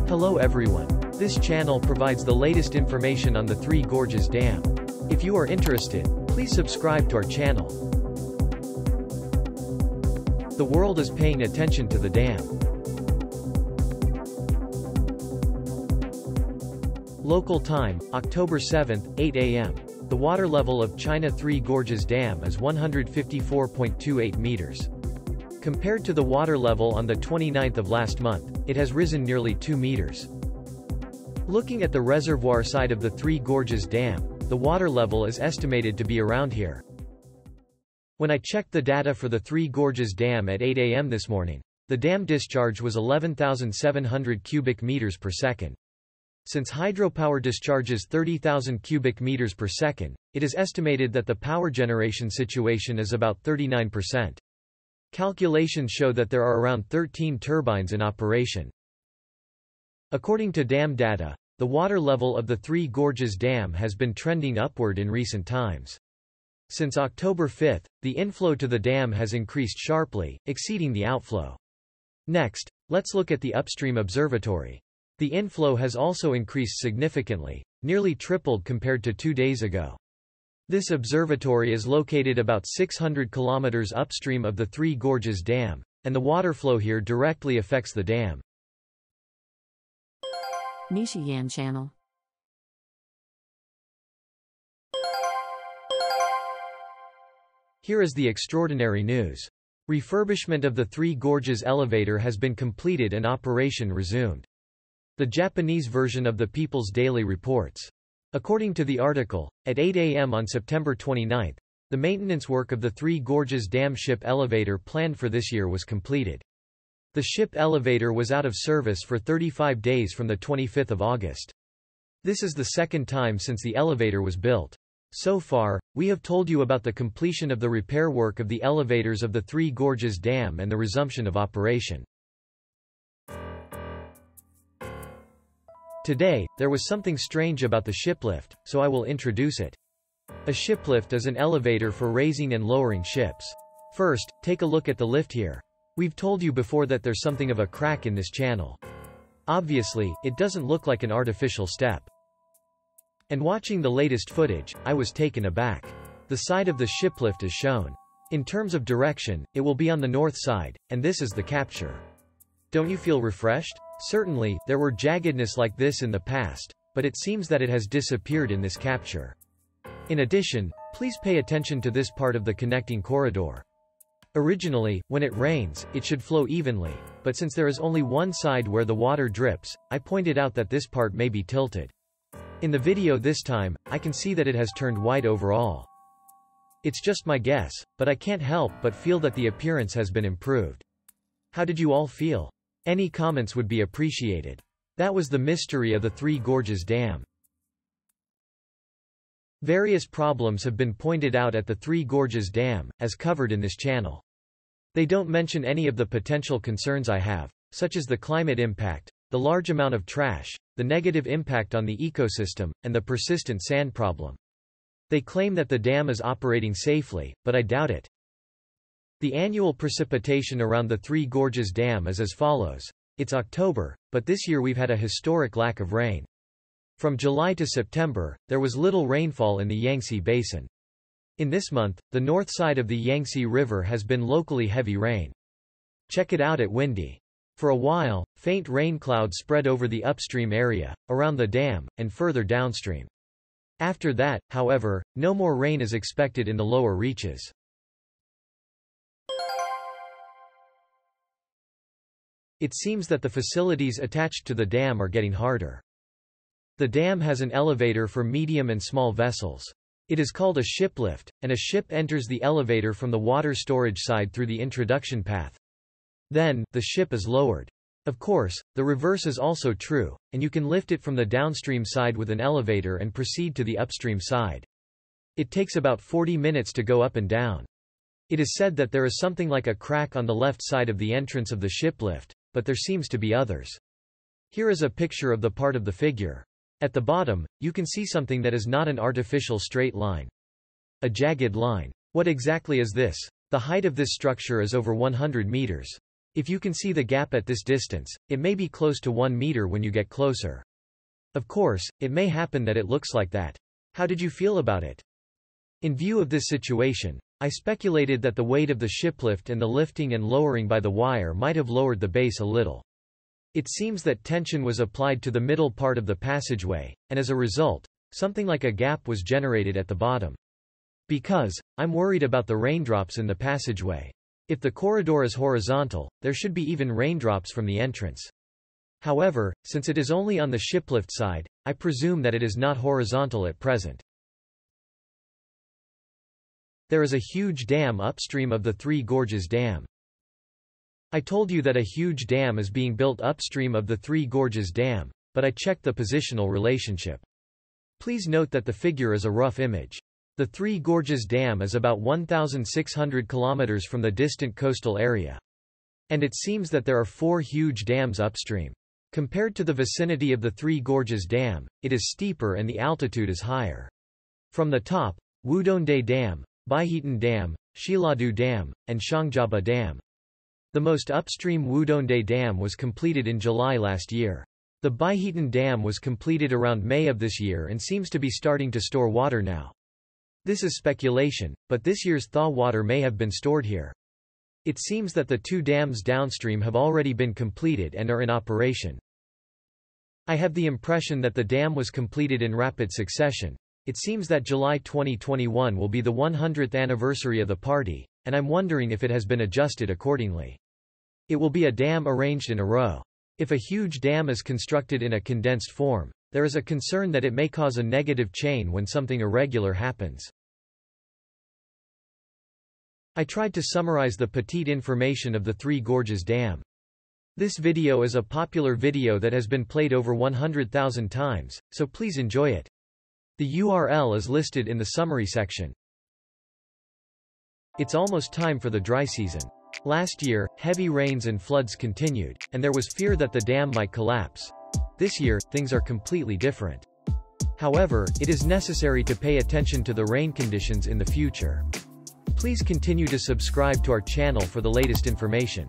Hello everyone. This channel provides the latest information on the Three Gorges Dam. If you are interested, please subscribe to our channel. The world is paying attention to the dam. Local time, October 7, 8 a.m. The water level of China Three Gorges Dam is 154.28 meters. Compared to the water level on the 29th of last month, it has risen nearly 2 meters. Looking at the reservoir side of the Three Gorges Dam, the water level is estimated to be around here. When I checked the data for the Three Gorges Dam at 8 a.m. this morning, the dam discharge was 11,700 cubic meters per second. Since hydropower discharges 30,000 cubic meters per second, it is estimated that the power generation situation is about 39%. Calculations show that there are around 13 turbines in operation. According to dam data, the water level of the Three Gorges Dam has been trending upward in recent times. Since October 5, the inflow to the dam has increased sharply, exceeding the outflow. Next, let's look at the upstream observatory. The inflow has also increased significantly, nearly tripled compared to 2 days ago. This observatory is located about 600 kilometers upstream of the Three Gorges Dam, and the water flow here directly affects the dam. NISHIYAN channel. Here is the extraordinary news. Refurbishment of the Three Gorges elevator has been completed and operation resumed. The Japanese version of the People's Daily reports. According to the article, at 8 a.m. on September 29, the maintenance work of the Three Gorges Dam ship elevator planned for this year was completed. The ship elevator was out of service for 35 days from the 25th of August. This is the second time since the elevator was built. So far, we have told you about the completion of the repair work of the elevators of the Three Gorges Dam and the resumption of operation. Today, there was something strange about the shiplift, so I will introduce it. A shiplift is an elevator for raising and lowering ships. First, take a look at the lift here. We've told you before that there's something of a crack in this channel. Obviously, it doesn't look like an artificial step. And watching the latest footage, I was taken aback. The side of the shiplift is shown. In terms of direction, it will be on the north side, and this is the capture. Don't you feel refreshed? Certainly, there were jaggedness like this in the past, but it seems that it has disappeared in this capture. In addition, please pay attention to this part of the connecting corridor. Originally, when it rains, it should flow evenly, but since there is only one side where the water drips, I pointed out that this part may be tilted. In the video this time, I can see that it has turned white overall. It's just my guess, but I can't help but feel that the appearance has been improved. How did you all feel? Any comments would be appreciated. That was the mystery of the Three Gorges Dam. Various problems have been pointed out at the Three Gorges Dam, as covered in this channel. They don't mention any of the potential concerns I have, such as the climate impact, the large amount of trash, the negative impact on the ecosystem, and the persistent sand problem. They claim that the dam is operating safely, but I doubt it. The annual precipitation around the Three Gorges Dam is as follows. It's October, but this year we've had a historic lack of rain. From July to September, there was little rainfall in the Yangtze Basin. In this month, the north side of the Yangtze River has been locally heavy rain. Check it out at Windy. For a while, faint rain clouds spread over the upstream area, around the dam, and further downstream. After that, however, no more rain is expected in the lower reaches. It seems that the facilities attached to the dam are getting harder. The dam has an elevator for medium and small vessels. It is called a shiplift, and a ship enters the elevator from the water storage side through the introduction path. Then, the ship is lowered. Of course, the reverse is also true, and you can lift it from the downstream side with an elevator and proceed to the upstream side. It takes about 40 minutes to go up and down. It is said that there is something like a crack on the left side of the entrance of the shiplift, but there seems to be others. Here is a picture of the part of the figure. At the bottom, you can see something that is not an artificial straight line. A jagged line. What exactly is this? The height of this structure is over 100 meters. If you can see the gap at this distance, it may be close to 1 meter when you get closer. Of course, it may happen that it looks like that. How did you feel about it? In view of this situation, I speculated that the weight of the shiplift and the lifting and lowering by the wire might have lowered the base a little. It seems that tension was applied to the middle part of the passageway, and as a result, something like a gap was generated at the bottom. Because, I'm worried about the raindrops in the passageway. If the corridor is horizontal, there should be even raindrops from the entrance. However, since it is only on the shiplift side, I presume that it is not horizontal at present. There is a huge dam upstream of the Three Gorges Dam. I told you that a huge dam is being built upstream of the Three Gorges Dam, but I checked the positional relationship. Please note that the figure is a rough image. The Three Gorges Dam is about 1,600 kilometers from the distant coastal area. And it seems that there are 4 huge dams upstream. Compared to the vicinity of the Three Gorges Dam, it is steeper and the altitude is higher. From the top, Wudonde Dam, Baihetan Dam, Shiladu Dam, and Shangjaba Dam. The most upstream Wudonde Dam was completed in July last year. The Baihetan Dam was completed around May of this year and seems to be starting to store water now. This is speculation, but this year's thaw water may have been stored here. It seems that the 2 dams downstream have already been completed and are in operation. I have the impression that the dam was completed in rapid succession. It seems that July 2021 will be the 100th anniversary of the party, and I'm wondering if it has been adjusted accordingly. It will be a dam arranged in a row. If a huge dam is constructed in a condensed form, there is a concern that it may cause a negative chain when something irregular happens. I tried to summarize the petite information of the Three Gorges Dam. This video is a popular video that has been played over 100,000 times, so please enjoy it. The URL is listed in the summary section. It's almost time for the dry season. Last year, heavy rains and floods continued, and there was fear that the dam might collapse. This year, things are completely different. However, it is necessary to pay attention to the rain conditions in the future. Please continue to subscribe to our channel for the latest information.